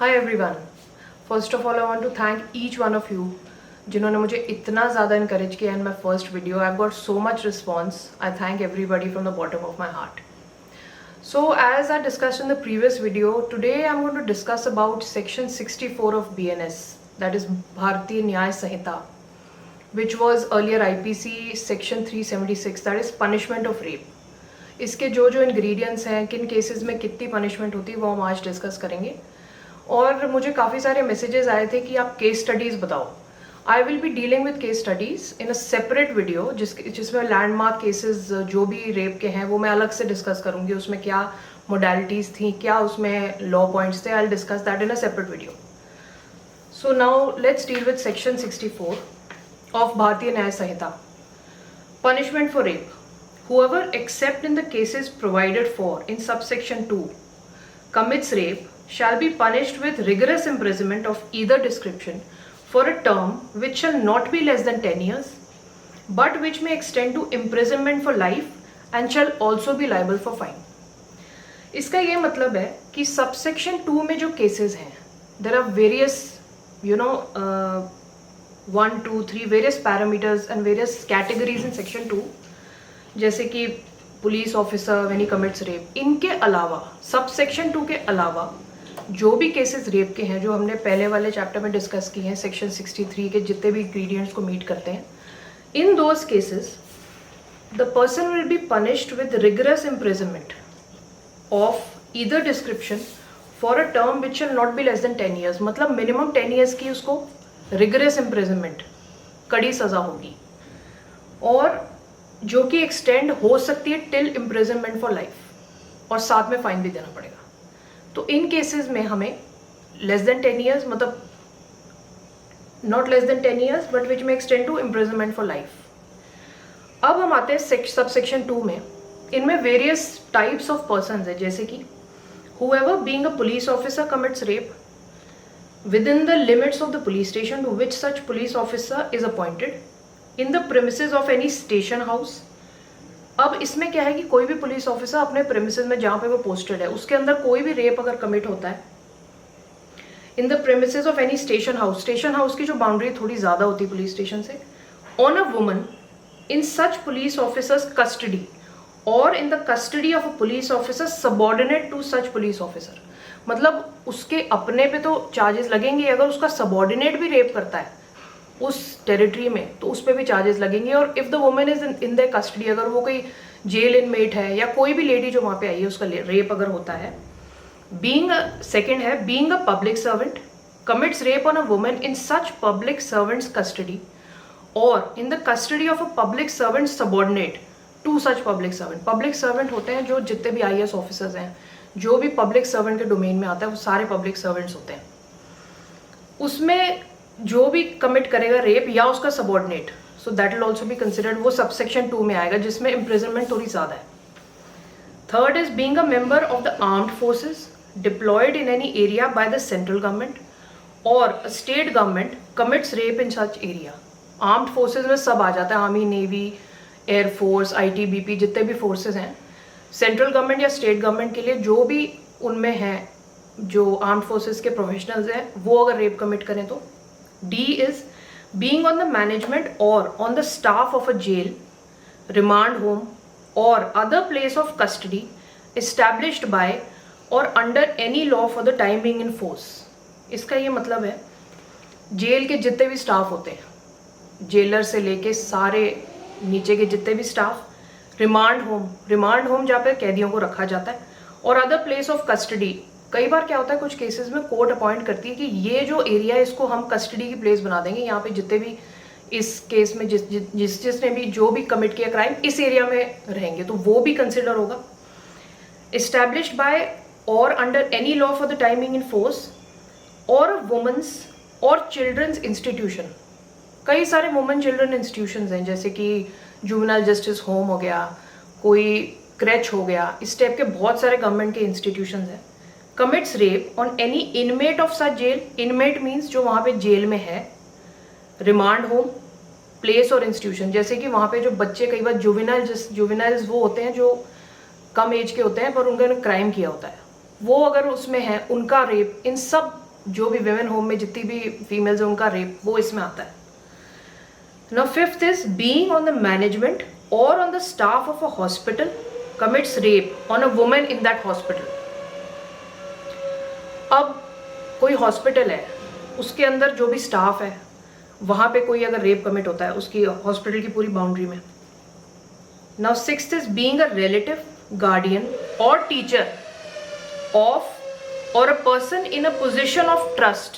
Hi everyone. First of all, I want to thank each one of you जिन्होंने मुझे इतना ज़्यादा encourage किया in my first video. I've got so much response. I thank everybody from the bottom of my heart. So as I discussed in the previous video, today I'm going to discuss about section 64 of BNS, that is Bharatiya Nyay Sanhita, which was earlier IPC section 376, that is punishment of rape. इसके जो ingredients हैं, किन cases में कितनी punishment होती है, वो हम आज डिस्कस करेंगे. और मुझे काफ़ी सारे मैसेजेस आए थे कि आप केस स्टडीज़ बताओ. I will be dealing with case studies in a separate video जिसमें लैंडमार्क केसेस जो भी रेप के हैं वो मैं अलग से डिस्कस करूँगी. उसमें क्या मोडालिटीज़ थी, क्या उसमें लॉ पॉइंट्स थे, I will discuss that in a separate video. So now let's deal with section 64 of Bharatiya Nyaya Sanhita. Punishment for rape. Whoever, except in the cases provided for in subsection 2, commits rape shall be punished with rigorous imprisonment of either description for a term which shall not be less than 10 years, but which may extend to imprisonment for life and shall also be liable for fine. इसका ये मतलब है कि subsection 2 में जो cases हैं, there are various, 1, 2, 3 various parameters and various categories in section 2. जैसे कि police officer when he commits rape. इनके अलावा सब सेक्शन 2 के अलावा जो भी केसेस रेप के हैं जो हमने पहले वाले चैप्टर में डिस्कस किए हैं, सेक्शन 63 के जितने भी इंग्रेडिएंट्स को मीट करते हैं, in those cases the person will be punished with rigorous imprisonment of either description for a term which shall not be less than 10 years. मतलब मिनिमम 10 ईयर्स की उसको रिगरस इम्प्रिजनमेंट, कड़ी सज़ा होगी, और जो कि एक्सटेंड हो सकती है टिल इम्प्रिजनमेंट फॉर लाइफ, और साथ में फाइन भी देना पड़ेगा. तो इन केसेस में हमें लेस देन 10 ईयर्स, मतलब not less than 10 years but which may extend to imprisonment for life. अब हम आते हैं सब सेक्शन 2 में. इनमें वेरियस टाइप्स ऑफ पर्सन्स है, जैसे कि whoever being a police officer commits rape within the limits of the police station to which such police officer is appointed in the premises of any station house. अब इसमें क्या है कि कोई भी पुलिस ऑफिसर अपने प्रेमिसेस में जहाँ पे वो पोस्टेड है उसके अंदर कोई भी रेप अगर कमिट होता है in the premises of any station house, station house की जो बाउंड्री थोड़ी ज़्यादा होती है पुलिस स्टेशन से, on a woman in such police officer's custody or in the custody of a police officer subordinate to such police officer. मतलब उसके अपने पे तो चार्जेस लगेंगे, अगर उसका सबॉर्डिनेट भी रेप करता है उस टेरिटरी में तो उस पर भी चार्जेस लगेंगे. और if the women is in the custody, अगर वो कोई जेल इनमेट है या कोई भी लेडी जो वहाँ पे आई है उसका रेप अगर होता है, बीइंग सेकंड है being a public servant commits rape on a woman in such public servant's custody or in the custody of a public servant subordinate to such public servant. Public servant होते हैं जो जितने भी IAS officers हैं, जो भी public servant के domain में आता है वो सारे पब्लिक सर्वेंट्स होते हैं. उसमें जो भी कमिट करेगा रेप या उसका subordinate, so that will also be considered, वो सबसेक्शन 2 में आएगा जिसमें इम्प्रिजनमेंट थोड़ी ज़्यादा है. Third is being a member of the armed forces deployed in any area by the central government or state government commits rape in such area. Armed forces में सब आ जाता है, आर्मी, नेवी, एयरफोर्स, ITBP, जितने भी forces हैं central government या state government के लिए, जो भी उनमें हैं जो आर्म्ड फोर्सेज के प्रोफेशनल्स हैं, वो अगर रेप कमिट करें तो. D is being on the management or on the staff of a jail, remand home or other place of custody established by or under any law for the time being in force. इसका ये मतलब है jail के जितने भी staff होते हैं, jailer से लेके सारे नीचे के जितने भी स्टाफ, रिमांड होम जहाँ पे कैदियों को रखा जाता है, और अदर प्लेस ऑफ कस्टडी. कई बार क्या होता है कुछ केसेस में कोर्ट अपॉइंट करती है कि ये जो एरिया है इसको हम कस्टडी की प्लेस बना देंगे, यहाँ पे जितने भी इस केस में जिसने भी जो भी कमिट किया क्राइम इस एरिया में रहेंगे, तो वो भी कंसिडर होगा. एस्टैब्लिश्ड बाय और under any law for the timing in force और वुमेन्स और चिल्ड्रंस इंस्टीट्यूशन. कई सारे वुमेन चिल्ड्रन इंस्टीट्यूशंस हैं, जैसे कि जुवेनाइल जस्टिस होम हो गया, कोई क्रेच हो गया, इस टाइप के बहुत सारे गवर्नमेंट के इंस्टीट्यूशंस हैं. commits rape on any inmate of such jail. Inmate means जो वहाँ पे जेल में है, रिमांड होम, प्लेस और इंस्टीट्यूशन. जैसे कि वहाँ पे जो बच्चे कई बार जुवेनाइल्स वो होते हैं जो कम एज के होते हैं पर उन्होंने क्राइम किया होता है, वो अगर उसमें है, उनका रेप इन सब जो भी विमेन होम में जितनी भी फीमेल्स हैं उनका रेप, वो इसमें आता है. Now fifth is being on the management or on the staff of a hospital commits rape on a woman in that hospital. अब कोई हॉस्पिटल है, उसके अंदर जो भी स्टाफ है, वहां पे कोई अगर रेप कमिट होता है उसकी हॉस्पिटल की पूरी बाउंड्री में. Now sixth is being a relative, guardian or teacher of or a person in a position of trust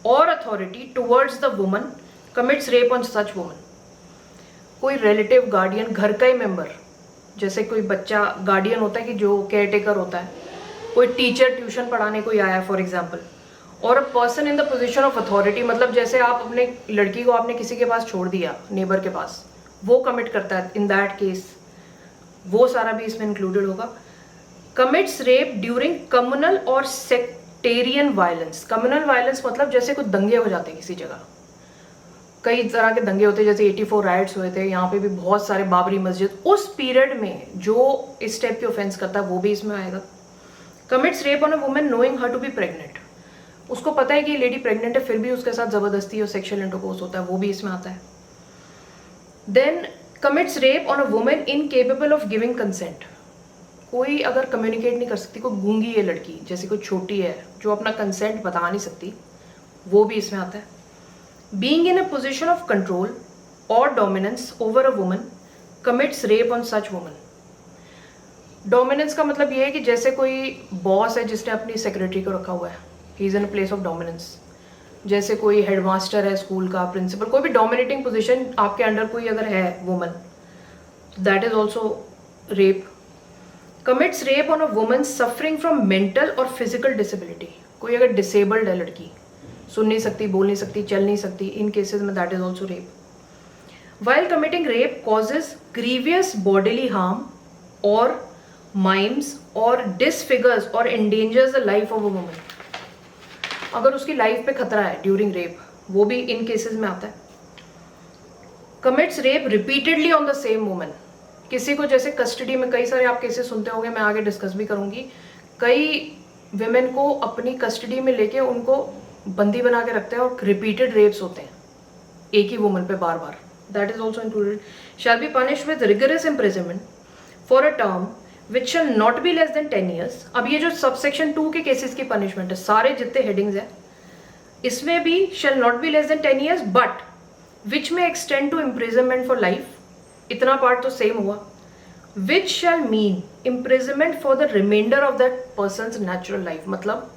or authority towards the woman commits rape on such woman. कोई relative, guardian, घर का ही member, जैसे कोई बच्चा guardian होता है कि जो केयर टेकर होता है, कोई टीचर ट्यूशन पढ़ाने कोई आया फॉर एग्जाम्पल, और a person in the position of authority, मतलब जैसे आप अपने लड़की को आपने किसी के पास छोड़ दिया, नेबर के पास, वो कमिट करता है, इन दैट केस वो सारा भी इसमें इंक्लूडेड होगा. कमिट्स रेप ड्यूरिंग कम्युनल और सेक्टेरियन वायलेंस. कम्युनल वायलेंस मतलब जैसे कुछ दंगे हो जाते हैं किसी जगह, कई तरह के दंगे होते हैं, जैसे 84 राइट्स हुए थे, यहाँ पे भी बहुत सारे, बाबरी मस्जिद, उस पीरियड में जो इस टाइप के ऑफेंस करता है वो भी इसमें आएगा. Commits rape on a woman knowing her to be pregnant. उसको पता है कि लेडी प्रेग्नेंट है, फिर भी उसके साथ जबरदस्ती और सेक्सुअल इंटरकोर्स होता है, वो भी इसमें आता है. Then commits rape on a woman incapable of giving consent. कोई अगर कम्युनिकेट नहीं कर सकती, कोई गूंगी है लड़की, जैसे कोई छोटी है जो अपना कंसेंट बता नहीं सकती, वो भी इसमें आता है. Being in a position of control or dominance over a woman commits rape on such woman. Dominance का मतलब ये है कि जैसे कोई बॉस है जिसने अपनी सेक्रेटरी को रखा हुआ है, he is in a place of dominance. जैसे कोई हेडमास्टर है स्कूल का, प्रिंसिपल, कोई भी डोमिनेटिंग पोजीशन आपके अंडर कोई अगर है woman, that is also rape. Commits rape on a woman suffering from mental और फिजिकल डिसेबिलिटी. कोई अगर डिसेबल्ड है लड़की, सुन नहीं सकती, बोल नहीं सकती, चल नहीं सकती, इन केसेस में that is also rape. While committing rape causes grievous bodily harm or maims or disfigures or endangers the life of a woman. अगर उसकी लाइफ पे खतरा है ड्यूरिंग रेप, वो भी इन केसेस में आता है. Commits rape repeatedly on the same woman. किसी को जैसे कस्टडी में, कई सारे आप केसेस सुनते होंगे, मैं आगे डिस्कस भी करूंगी, कई विमेन को अपनी कस्टडी में लेके उनको बंदी बना के रखते हैं और रिपीटेड रेप्स होते हैं एक ही वुमन पे बार बार. That is also included. Shall be punished with rigorous imprisonment for a term which shall not be less than 10 years. अब ये जो सबसेक्शन 2 के केसेस की पनिशमेंट है, सारे जितने हेडिंग्स है इसमें भी shall not be less than 10 years but which may extend to imprisonment for life. इतना पार्ट तो सेम हुआ. Which shall mean imprisonment for the remainder of that person's natural life. मतलब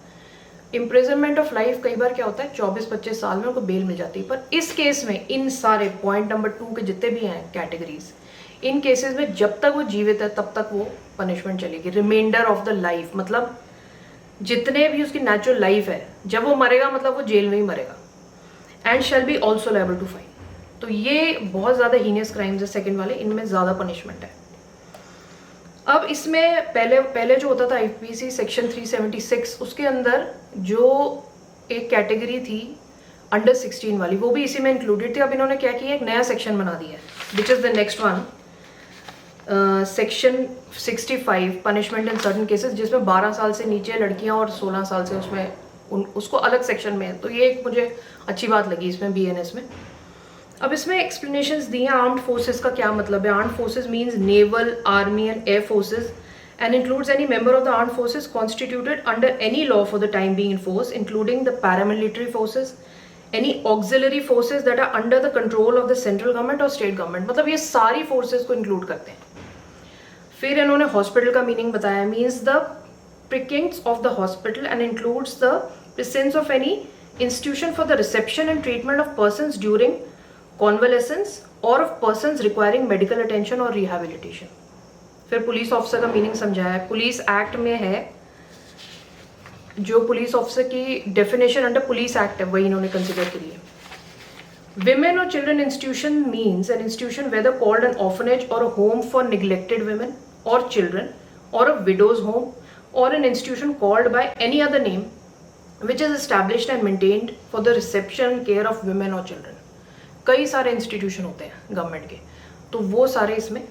इम्प्रिजनमेंट ऑफ लाइफ कई बार क्या होता है 24-25 साल में उनको बेल मिल जाती है, पर इस केस में इन सारे पॉइंट नंबर 2 के जितने भी हैं कैटेगरीज, इन केसेस में जब तक वो जीवित है तब तक वो पनिशमेंट चलेगी. रिमाइंडर ऑफ द लाइफ मतलब जितने भी उसकी नेचुरल लाइफ है, जब वो मरेगा मतलब वो जेल में ही मरेगा. And shall be also liable to fine. तो ये बहुत ज़्यादा हीनियस क्राइम्स है सेकंड वाले, इनमें ज़्यादा पनिशमेंट है. अब इसमें पहले जो होता था आईपीसी सेक्शन 376, उसके अंदर जो एक कैटेगरी थी अंडर 16 वाली, वो भी इसी में इंक्लूडेड थी. अब इन्होंने क्या किया, एक नया सेक्शन बना दिया है, which is the next one, section 65 punishment in certain cases, जिसमें 12 साल से नीचे लड़कियां और 16 साल से उसमें उसको अलग सेक्शन में है. तो ये एक मुझे अच्छी बात लगी इसमें बीएनएस में. अब इसमें एक्सप्लेनेशंस दी हैं आर्म्ड फोर्सेस का क्या मतलब है. Armed forces means naval, army and air forces and includes any member of the armed forces constituted under any law for the time being in force, including the paramilitary forces, any auxiliary forces that are under the control of the central government or state government. मतलब ये सारी forces को include करते हैं. फिर इन्होंने hospital का meaning बताया, means the precincts of the hospital and includes the presence of any institution for the reception and treatment of persons during convalescence or of persons requiring medical attention or rehabilitation. फिर police officer का meaning समझाया है. Police act में है, जो police officer की definition under police act है वही इन्होंने कंसिडर करी है. Women or children institution means an institution whether called an orphanage or a home for neglected women or children or a widows home or an institution called by any other name which is established and maintained for the reception and care of women or children. कई सारे institution होते हैं government के, तो वो सारे इसमें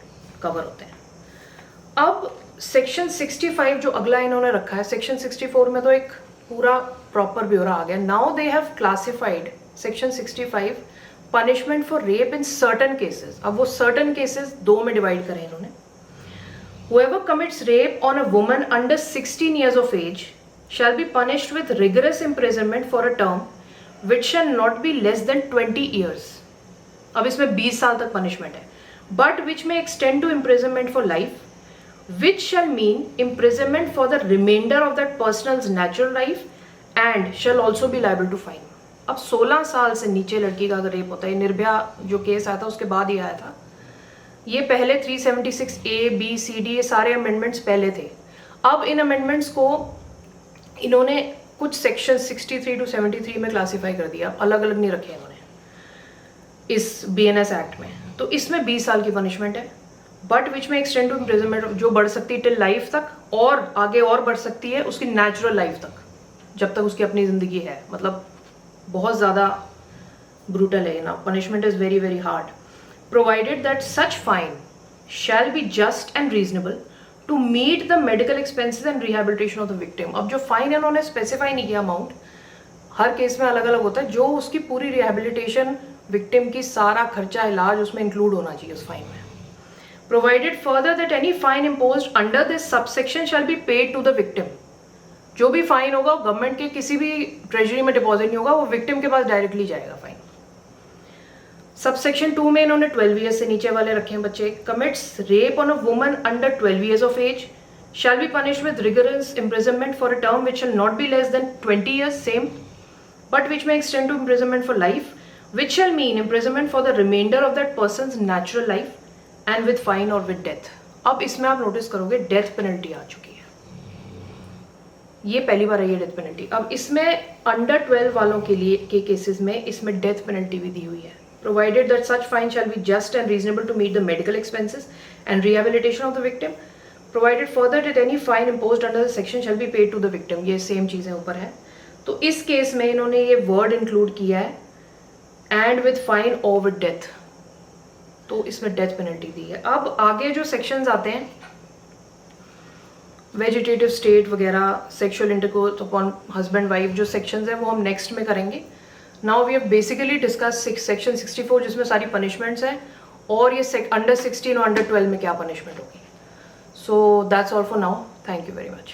cover होते हैं. अब सेक्शन 65 जो अगला इन्होंने रखा है, सेक्शन 64 में तो एक पूरा प्रॉपर ब्यौरा आ गया. Now they have classified section 65 punishment for rape in certain cases. अब वो सर्टन केसेस दो में डिवाइड करें इन्होंने. Whoever commits rape on a woman under 16 years of age shall be punished with rigorous imprisonment for a term which shall not be less than 20 years. अब इसमें 20 साल तक पनिशमेंट है. But which may extend to imprisonment for life, which shall mean imprisonment for the remainder of that person's natural life and shall also be liable to fine. अब 16 साल से नीचे लड़की का अगर रेप होता है, निर्भया जो केस आया था उसके बाद ही आया था. ये पहले 376 A, B, C, D ये सारे अमेंडमेंट्स पहले थे. अब इन अमेंडमेंट्स को इन्होंने कुछ सेक्शन 63 to 73 में क्लासीफाई कर दिया. अलग अलग नहीं रखे इन्होंने इस BNS एक्ट में. तो इसमें 20 साल की पनिशमेंट है. But which may extend to imprisonment जो बढ़ सकती है टिल लाइफ तक, और आगे और बढ़ सकती है उसकी नेचुरल लाइफ तक, जब तक उसकी अपनी ज़िंदगी है. मतलब बहुत ज़्यादा ब्रूटल है ना. Punishment is very very hard. Provided that such fine shall be just and reasonable to meet the medical expenses and rehabilitation of the victim. अब जो फाइन है उन्होंने स्पेसिफाई नहीं किया अमाउंट, हर केस में अलग अलग होता है. जो उसकी पूरी रिहेबिलिटेशन विक्टिम की सारा खर्चा इलाज उसमें इंक्लूड होना चाहिए उस फाइन में. Provided further that any fine imposed under this subsection shall be paid to the victim. जो भी फाइन होगा गवर्नमेंट के किसी भी ट्रेजरी में डिपॉजिट नहीं होगा, वो विक्टिम के पास डायरेक्टली जाएगा फाइन. सबसेक्शन 2 में इन्होंने 12 ईयर्स से नीचे वाले रखे हैं बच्चे. Commits rape on a woman under 12 years of age shall be punished with rigorous imprisonment for a term which shall not be less than 20 years same, but which may extend to imprisonment for life which shall mean imprisonment for the remainder of that person's natural life and with fine or with death. अब इसमें आप notice करोगे death penalty आ चुकी है. ये पहली बार आई है death penalty. अब इसमें अंडर 12 वालों के लिए के केसेस में इसमें डेथ पेनल्टी भी दी हुई है. Provided that such fine shall be just and reasonable to meet the medical expenses and rehabilitation of the victim. Provided further that any fine imposed under the section shall be paid to the victim. ये same चीज़ें ऊपर है. तो इस case में इन्होंने ये word include किया है and with fine or with death. तो इसमें डेथ पेनल्टी दी है. अब आगे जो सेक्शंस आते हैं वेजिटेटिव स्टेट वगैरह, sexual intercourse upon husband wife, जो सेक्शंस हैं वो हम नेक्स्ट में करेंगे. Now we have basically discussed section 64 जिसमें सारी punishments हैं, और ये अंडर 16 और अंडर 12 में क्या punishment होगी. So that's all for now. Thank you very much.